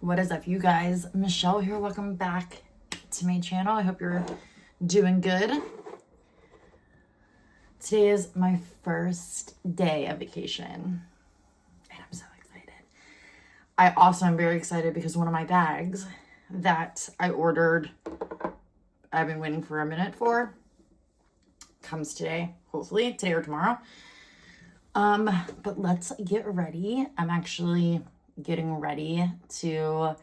What is up, you guys? Michelle here. Welcome back to my channel. I hope you're doing good. Today is my first day of vacation, and I'm so excited. I also am very excited because one of my bags that I ordered, I've been waiting for a minute for, comes today, hopefully today or tomorrow. But let's get ready. I'm actually getting ready to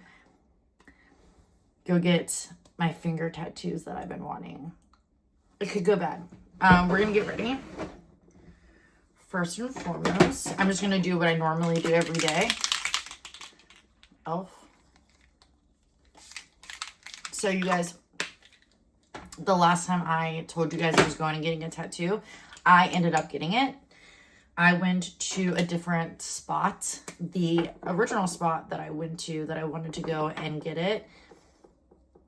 go get my finger tattoos that I've been wanting. It could go bad. We're gonna get ready. First and foremost, I'm just gonna do what I normally do every day. So you guys, the last time I told you guys I was going and getting a tattoo, I ended up getting it. I went to a different spot. The original spot that I went to that I wanted to go and get it,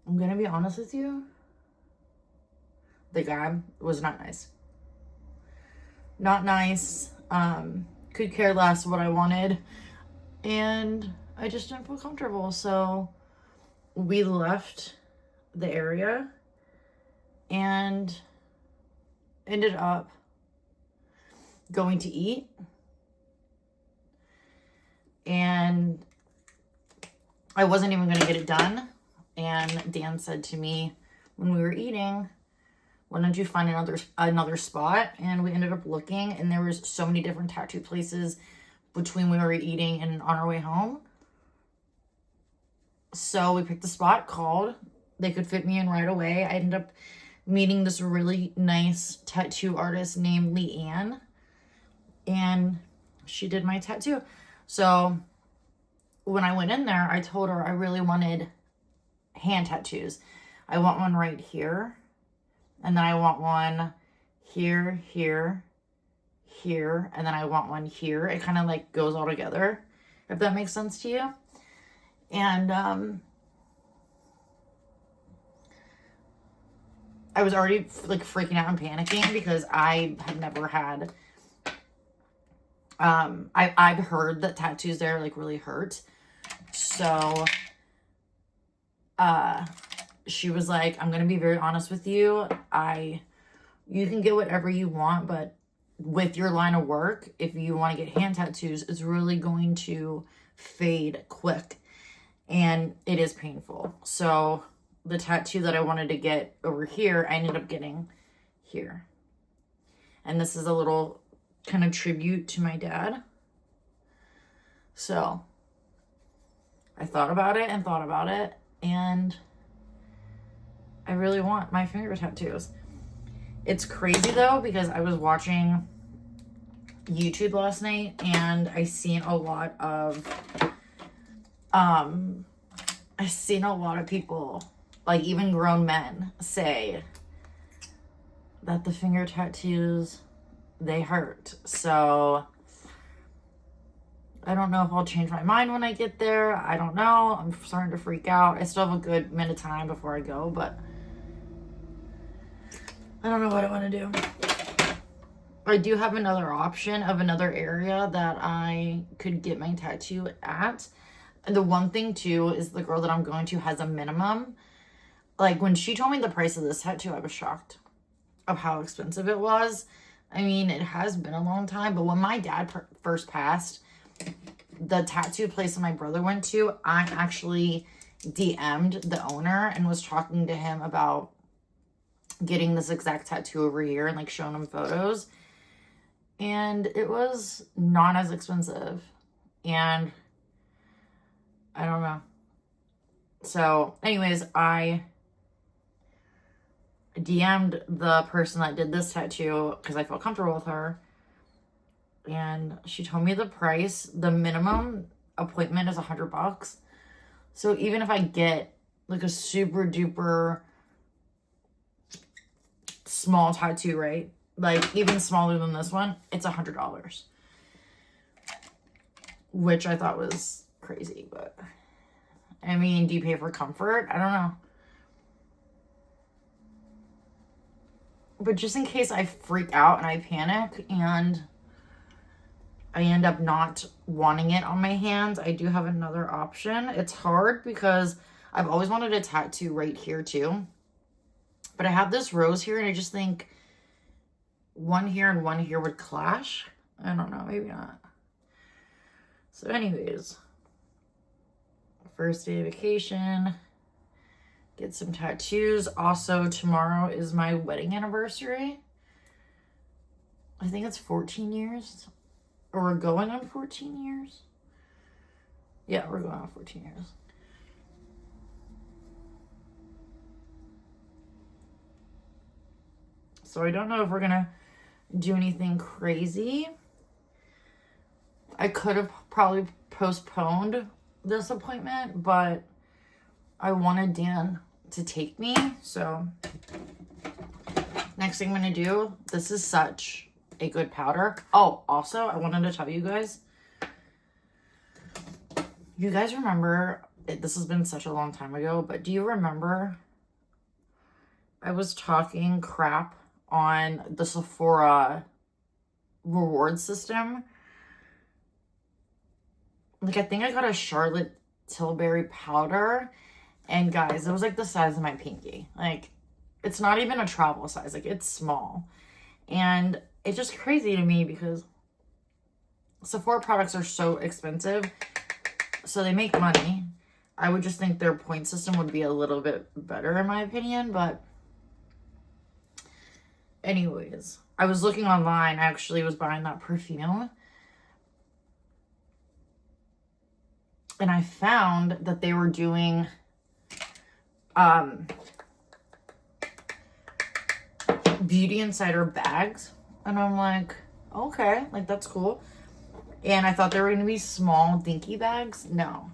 I'm gonna be honest with you, the guy was not nice. Not nice. Could care less what I wanted. And I just didn't feel comfortable. So we left the area and ended up going to eat. And I wasn't even going to get it done. And Dan said to me when we were eating, why don't you find another spot? And we ended up looking, and there was so many different tattoo places between when we were eating and on our way home. So we picked a spot, called. They could fit me in right away. I ended up meeting this really nice tattoo artist named Leanne, and she did my tattoo. So when I went in there, I told her I really wanted hand tattoos. I want one right here. And then I want one here, here, here. And then I want one here. It kind of like goes all together, if that makes sense to you. And I was already like freaking out and panicking because I had never had I've heard that tattoos there like really hurt. So she was like, I'm gonna be very honest with you. You can get whatever you want, but with your line of work, if you want to get hand tattoos, it's really going to fade quick and it is painful. So the tattoo that I wanted to get over here, I ended up getting here. And this is a little kind of tribute to my dad. So I thought about it, and I really want my finger tattoos. It's crazy though, because I was watching YouTube last night and I seen a lot of people, like even grown men, say that the finger tattoos, they hurt. So I don't know if I'll change my mind when I get there. I don't know. I'm starting to freak out. I still have a good minute of time before I go, but I don't know what I want to do. I do have another option of another area that I could get my tattoo at. And the one thing too is the girl that I'm going to has a minimum. Like when she told me the price of this tattoo, I was shocked of how expensive it was. I mean, it has been a long time, but when my dad first passed, the tattoo place that my brother went to, I actually DM'd the owner and was talking to him about getting this exact tattoo over here and like showing him photos. And it was not as expensive. And I don't know. So anyways, I DM'd the person that did this tattoo because I felt comfortable with her. And she told me the price, the minimum appointment is $100. So even if I get like a super duper small tattoo, right? Like even smaller than this one, it's $100. Which I thought was crazy, but I mean, do you pay for comfort? I don't know. But just in case I freak out and I panic and I end up not wanting it on my hands, I do have another option. It's hard because I've always wanted a tattoo right here too. But I have this rose here and I just think one here and one here would clash. I don't know, maybe not. So anyways, first day of vacation, get some tattoos. Also, tomorrow is my wedding anniversary. I think it's 14 years. Or we're going on 14 years. Yeah, we're going on 14 years. So I don't know if we're gonna do anything crazy. I could have probably postponed this appointment, but I wanted Dan to take me. So next thing I'm gonna do, this is such a good powder. Oh, also I wanted to tell you guys remember, this has been such a long time ago, but do you remember I was talking crap on the Sephora reward system? Like, I think I got a Charlotte Tilbury powder, and guys, it was like the size of my pinky. Like, it's not even a travel size. Like, it's small. And it's just crazy to me because Sephora products are so expensive, so they make money. I would just think their point system would be a little bit better in my opinion, but anyways, I was looking online. I actually was buying that perfume, and I found that they were doing Beauty Insider bags, and I'm like, okay, like that's cool. And I thought they were gonna be small dinky bags. No,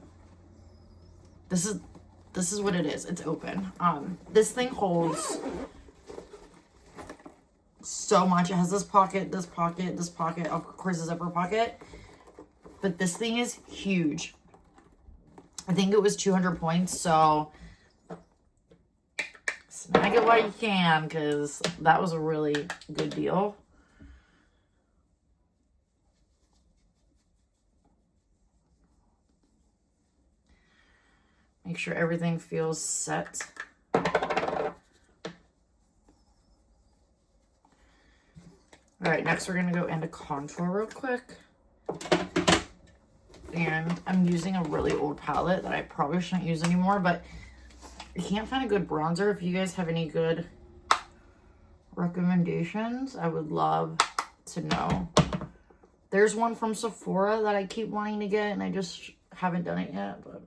this is what it is. It's open. This thing holds so much. It has this pocket, this pocket, this pocket, of course a zipper pocket, but this thing is huge. I think it was 200 points, so snag it while you can, because that was a really good deal. Make sure everything feels set. All right, next we're going to go into contour real quick. And I'm using a really old palette that I probably shouldn't use anymore, but I can't find a good bronzer. If you guys have any good recommendations, I would love to know. There's one from Sephora that I keep wanting to get, and I just haven't done it yet, but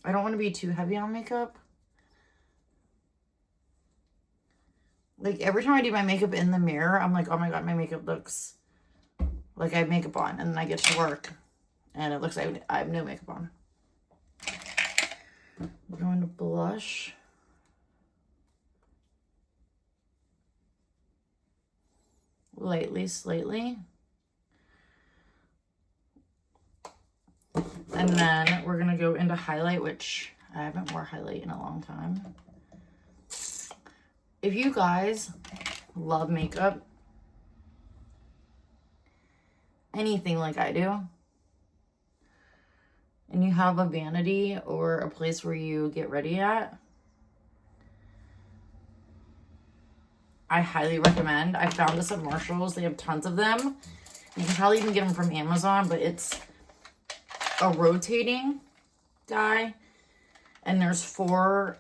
I don't want to be too heavy on makeup. Like, every time I do my makeup in the mirror, I'm like, oh my god, my makeup looks like I have makeup on. And then I get to work, and it looks like I have no makeup on. I'm going to blush. Lightly, slightly. And then we're going to go into highlight, which I haven't worn highlight in a long time. If you guys love makeup, anything like I do, and you have a vanity or a place where you get ready at, I highly recommend. I found this at Marshall's. They have tons of them. You can probably even get them from Amazon, but it's a rotating die, and there's 4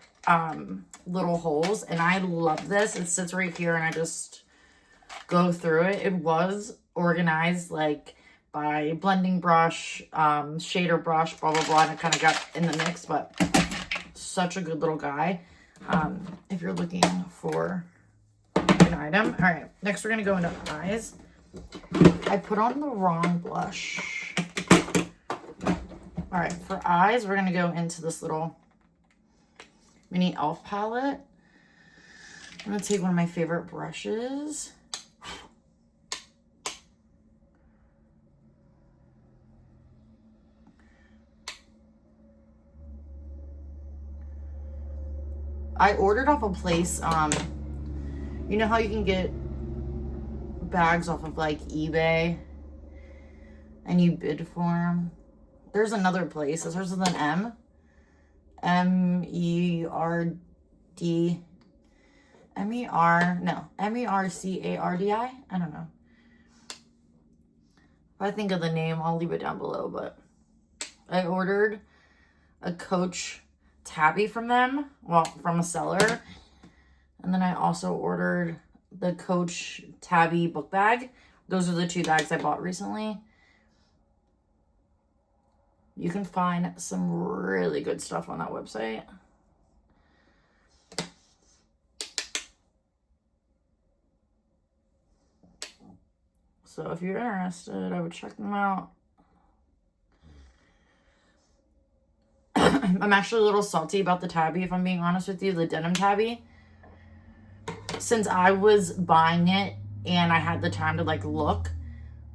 little holes, and I love this. It sits right here, and I just go through it. It was organized like by blending brush, shader brush, blah blah blah, and it kind of got in the mix, but such a good little guy if you're looking for an item. All right, next we're gonna go into eyes. I put on the wrong blush. All right, for eyes, we're gonna go into this little mini e.l.f. palette. I'm gonna take one of my favorite brushes. I ordered off a place, you know how you can get bags off of like eBay and you bid for them? There's another place. It starts with an M. M-E-R-D. M-E-R-C-A-R-D-I? I don't know. If I think of the name, I'll leave it down below, but I ordered a Coach tabby from them, well, from a seller. And then I also ordered the Coach tabby book bag. Those are the 2 bags I bought recently. You can find some really good stuff on that website. So if you're interested, I would check them out. I'm actually a little salty about the tabby, if I'm being honest with you, the denim tabby. Since I was buying it and I had the time to like look,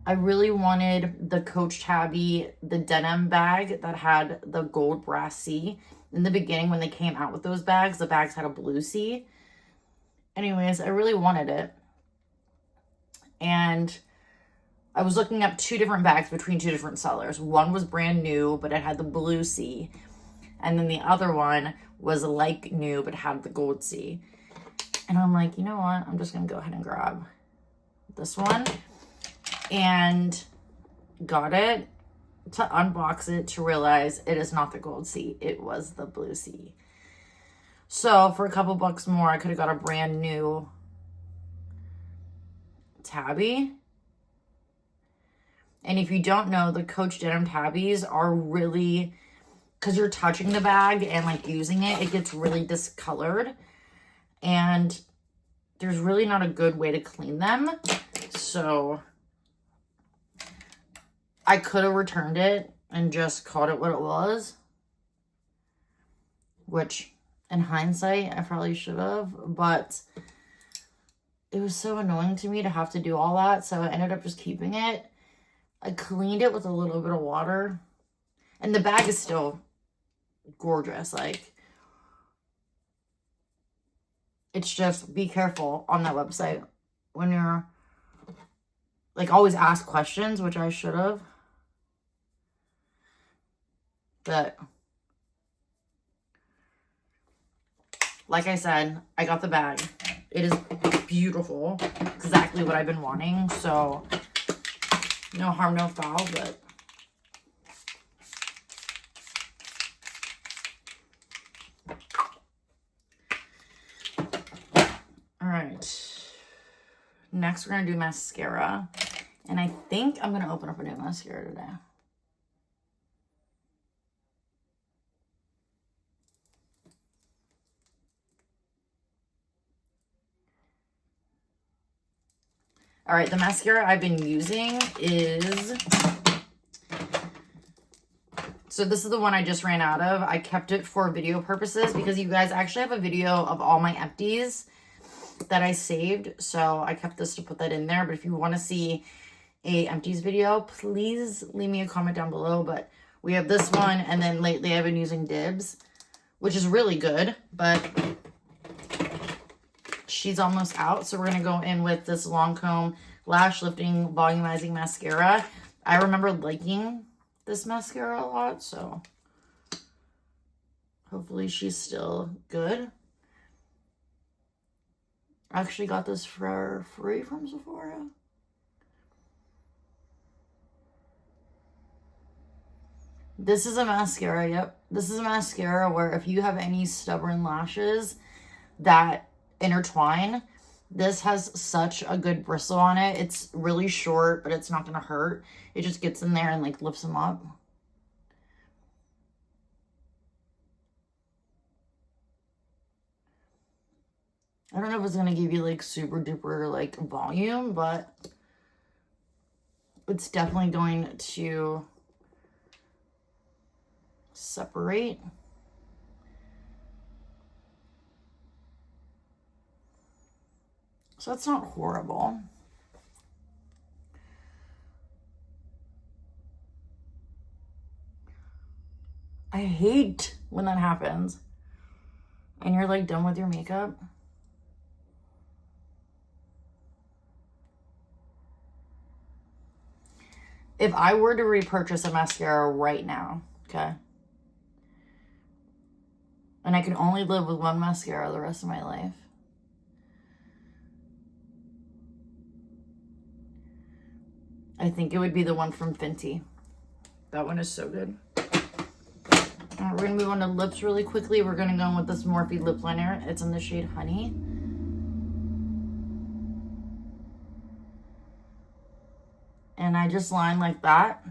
I really wanted the Coach tabby, the denim bag that had the gold brass C. In the beginning, when they came out with those bags, the bags had a blue C. Anyways, I really wanted it. And I was looking up 2 different bags between 2 different sellers. One was brand new, but it had the blue C. And then the other one was like new, but had the gold C. And I'm like, you know what? I'm just going to go ahead and grab this one. And got it to unbox it to realize it is not the gold C. It was the blue C. So for a couple bucks more, I could have got a brand new tabby. And if you don't know, the Coach denim tabbies are really, because you're touching the bag and like using it, it gets really discolored. And there's really not a good way to clean them. So I could have returned it and just called it what it was. Which, in hindsight, I probably should have. But it was so annoying to me to have to do all that. So I ended up just keeping it. I cleaned it with a little bit of water. And the bag is still gorgeous. Like, it's just, be careful on that website when you're, like, always ask questions, which I should have. But, like I said, I got the bag. It is beautiful. Exactly what I've been wanting. So, no harm, no foul, but all right. Next, we're going to do mascara. And I think I'm going to open up a new mascara today. All right, the mascara I've been using is, so this is the one I just ran out of. I kept it for video purposes because you guys actually have a video of all my empties that I saved. So I kept this to put that in there. But if you want to see a empties video, please leave me a comment down below. But we have this one, and then lately I've been using Dibs, which is really good, but she's almost out. So we're going to go in with this Lancome Lash Lifting Volumizing Mascara. I remember liking this mascara a lot, so hopefully she's still good. I actually got this for free from Sephora. This is a mascara, yep. This is a mascara where if you have any stubborn lashes that intertwine, this has such a good bristle on it. It's really short, but it's not going to hurt. It just gets in there and like lifts them up. I don't know if it's going to give you like super duper like volume, but it's definitely going to separate. So that's not horrible. I hate when that happens. and you're like done with your makeup, if I were to repurchase a mascara right now, okay, and I could only live with one mascara the rest of my life, I think it would be the one from Fenty. That one is so good. All right, we're going to move on to lips really quickly. We're going to go in with this Morphe lip liner. It's in the shade Honey. And I just line like that.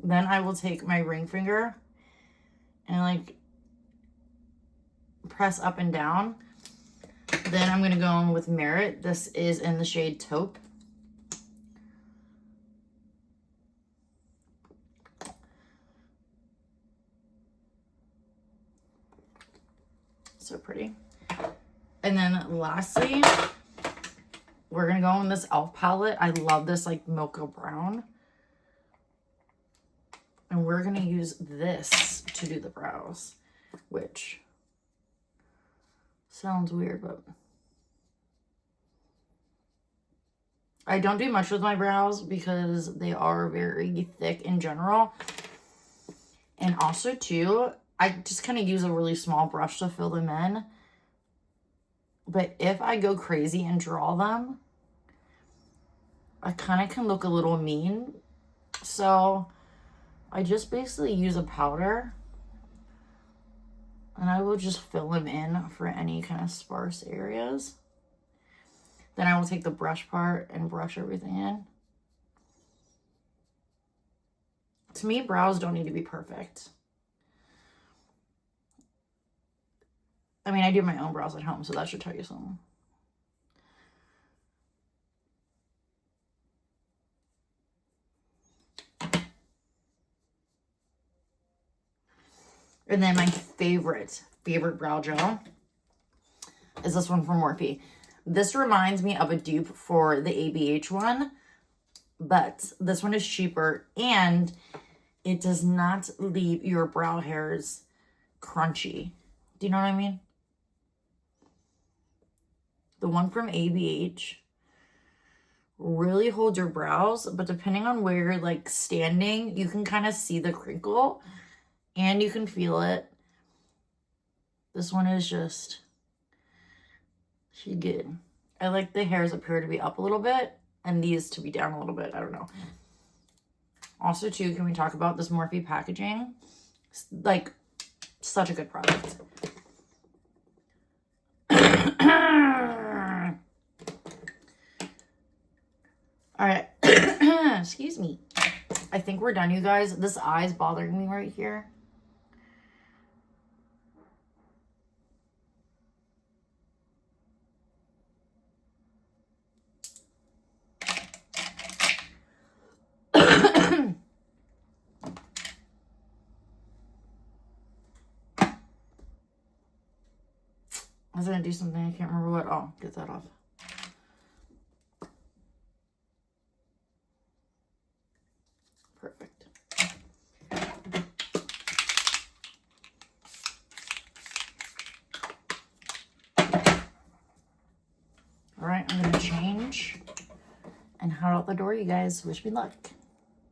Then I will take my ring finger and like press up and down. Then I'm going to go in with Merit. This is in the shade Taupe. So pretty. And then lastly, we're going to go in this e.l.f. palette. I love this like mocha brown. And we're going to use this to do the brows, which sounds weird, but I don't do much with my brows because they are very thick in general. And also too, I just kind of use a really small brush to fill them in. But if I go crazy and draw them, I kind of can look a little mean. So I just basically use a powder and I will just fill them in for any kind of sparse areas. Then I will take the brush part and brush everything in. To me, brows don't need to be perfect. I mean, I do my own brows at home, so that should tell you something. And then my favorite brow gel is this one from Morphe. This reminds me of a dupe for the ABH one, but this one is cheaper and it does not leave your brow hairs crunchy. Do you know what I mean? The one from ABH really holds your brows, but depending on where you're like standing, you can kind of see the crinkle and you can feel it. This one is just, she's good. I like the hairs up here to be up a little bit and these to be down a little bit. I don't know. Also too, can we talk about this Morphe packaging? Like, such a good product. All right. Excuse me. I think we're done, you guys. This eye is bothering me right here. I was going to do something. I can't remember what. Oh, get that off. Perfect. All right, I'm going to change and head out the door, you guys. Wish me luck.